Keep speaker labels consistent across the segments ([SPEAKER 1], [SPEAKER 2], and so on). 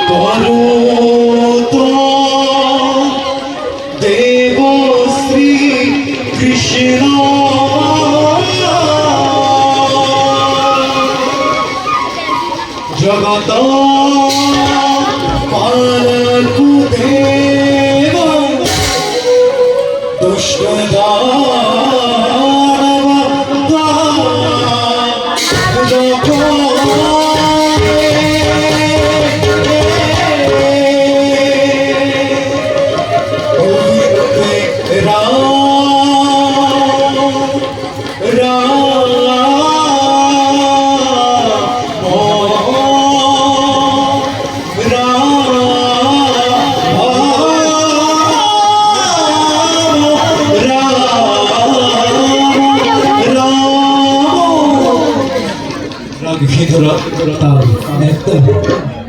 [SPEAKER 1] করো তো দেব শ্রী কৃষ্ণ জগত পালকু দেব দুষ্ট একদম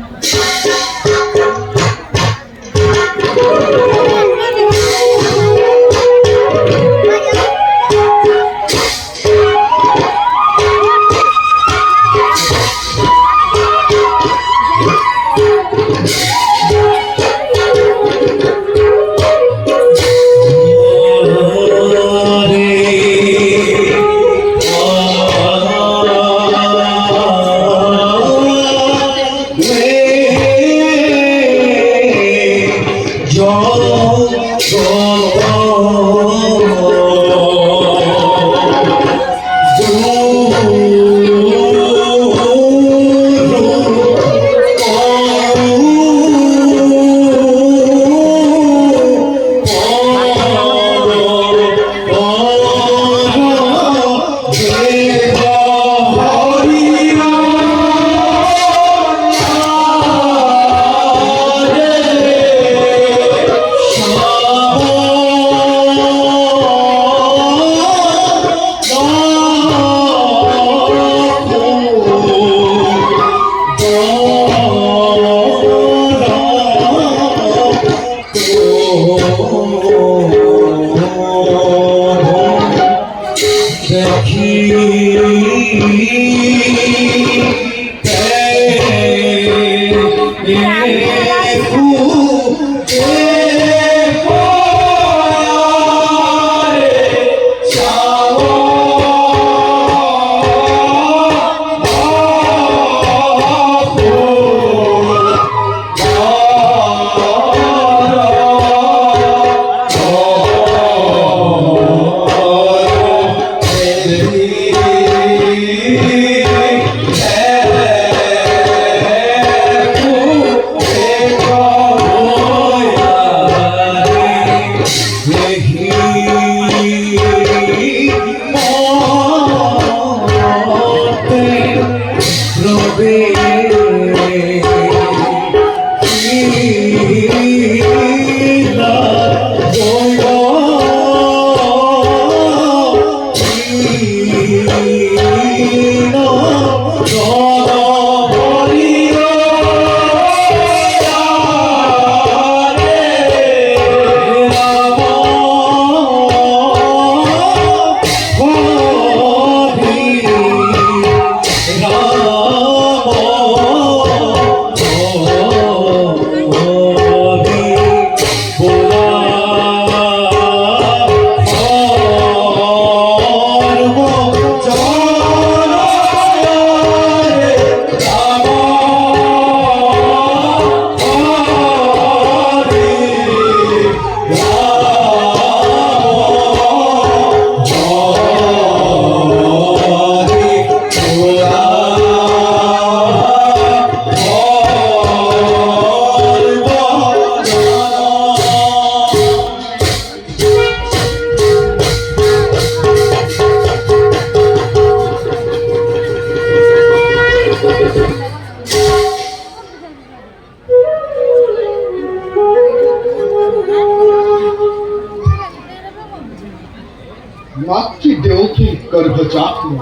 [SPEAKER 2] मातृदेव की गर्भजात में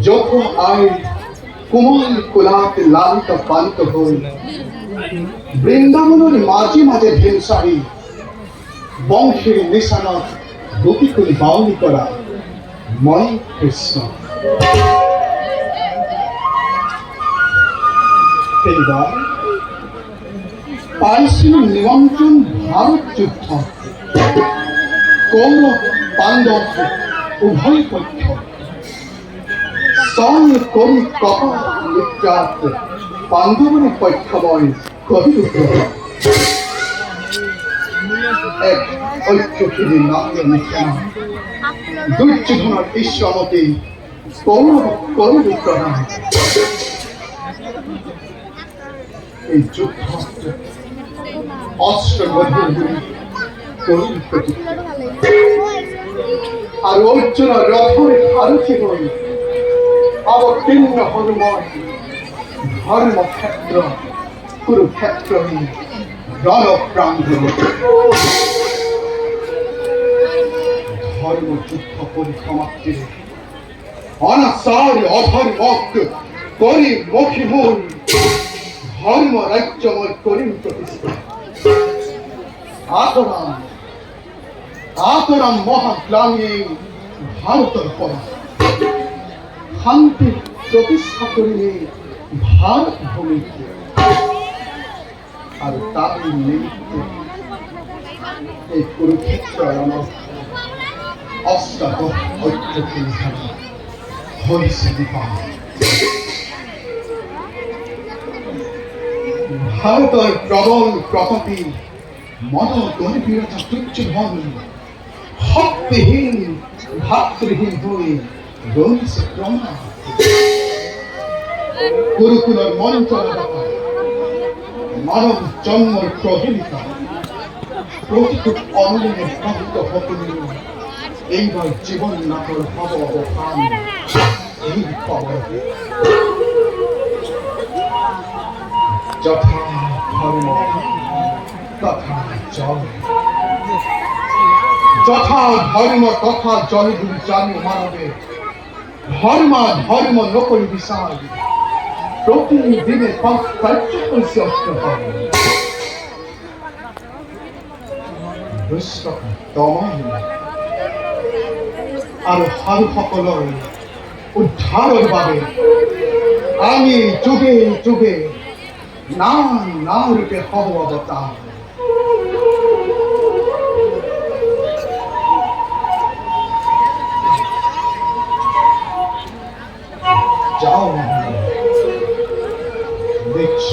[SPEAKER 2] যখন আয় কোমল কোলাতে লালিত পালিত হই বৃন্দাবনের মাঝে মাঝে ভেলসারি বংশের নিশানত দুটি করে বাউনি করা ময় কৃষ্ণ এইবার পাইছিলেন নিমন্ত্রণ ভারত যুদ্ধ। কৌরব পাণ্ডব উভয় পক্ষ সঙ্গ করি কপা মিত্রাত পাণ্ডবনের পক্ষময় কহিল এক ঐক্যশীলী নামে মিথ্যা দুর্যোধনের ঈশ্বরমতে কৌরব করিল প্রণাম। এই যুদ্ধ অস্ত্র গর্ভগুলি করিল প্রতিষ্ঠা। আর অর্জুন রথের ভারতী হই অবতীর্ণ হনুময় ধর্মক্ষেত্র কুরুক্ষেত্র রণপ্রাঙ্গণ ধর্মযুদ্ধ পরিসমাপ্তি অনাচার অধর্মক করি মখিমূল ধর্ম রাজ্যময় করিম প্রতিষ্ঠা। আতরাম আতরাম মহাগ্লামী ভারতের পরা শান্তি প্রতিষ্ঠা করিলে ভারত ভূমিকে আর তার নিমিত্তে এই কুরুক্ষেত্র আমার অষ্টাদশ ঐক্যশীল হয়েছে দীপা। ভারতের প্রবল প্রতাপী মদ গরিবীরতা তুচ্ছ হন ভক্তিহীন ভাতৃহীন হয়ে রয়েছে প্রমাণ। গুরুকুলের মন্ত্রণা মানব জন্মের প্রহেলিকা প্রতিটি অনলীনের ভক্ত হতনি এইবার জীবন নাটর হব অবসান এই খবর যথা ধর্ম তথা জল যথা ধর্ম তথা জলগুলি জানি মানবে ধর্ম নকরি বিচার প্রতিদিনে কার্যকরী অস্ত্র হবে দমন আৰু সকলৰ উদ্ধাৰৰ বাবে আমি যুগে যুগে না ৰূপে হব অৱতাৰ। যাও নিজ